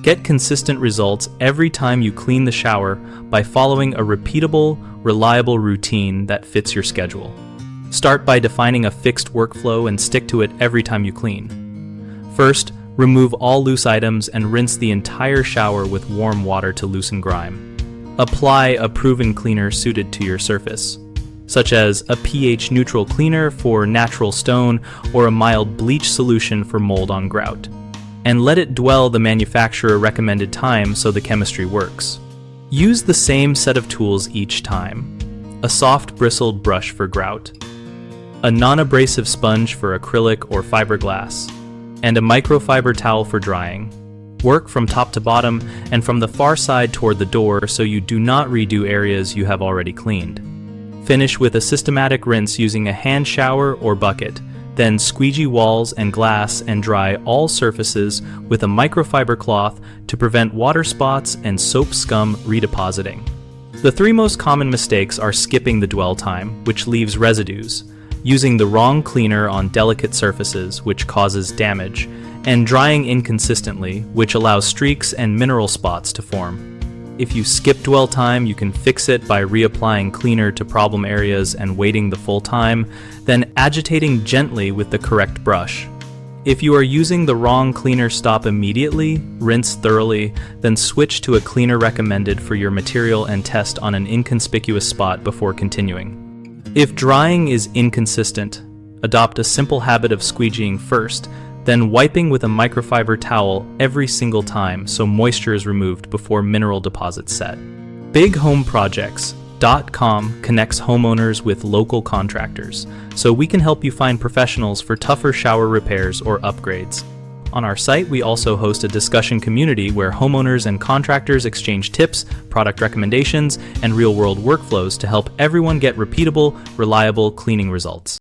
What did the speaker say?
Get consistent results every time you clean the shower by following a repeatable, reliable routine that fits your schedule. Start by defining a fixed workflow and stick to it every time you clean. First, remove all loose items and rinse the entire shower with warm water to loosen grime. Apply a proven cleaner suited to your surface, such as a pH-neutral cleaner for natural stone or a mild bleach solution for mold on grout. And let it dwell the manufacturer recommended time so the chemistry works. Use the same set of tools each time. A soft bristled brush for grout, a non-abrasive sponge for acrylic or fiberglass, and a microfiber towel for drying. Work from top to bottom and from the far side toward the door so you do not redo areas you have already cleaned. Finish with a systematic rinse using a hand shower or bucket, then squeegee walls and glass and dry all surfaces with a microfiber cloth to prevent water spots and soap scum redepositing. The three most common mistakes are skipping the dwell time, which leaves residues, using the wrong cleaner on delicate surfaces, which causes damage, and drying inconsistently, which allows streaks and mineral spots to form. If you skip dwell time, you can fix it by reapplying cleaner to problem areas and waiting the full time, then agitating gently with the correct brush. If you are using the wrong cleaner, stop immediately, rinse thoroughly, then switch to a cleaner recommended for your material and test on an inconspicuous spot before continuing. If drying is inconsistent, adopt a simple habit of squeegeeing first, then wiping with a microfiber towel every single time so moisture is removed before mineral deposits set. BigHomeProjects.com connects homeowners with local contractors, so we can help you find professionals for tougher shower repairs or upgrades. On our site, we also host a discussion community where homeowners and contractors exchange tips, product recommendations, and real-world workflows to help everyone get repeatable, reliable cleaning results.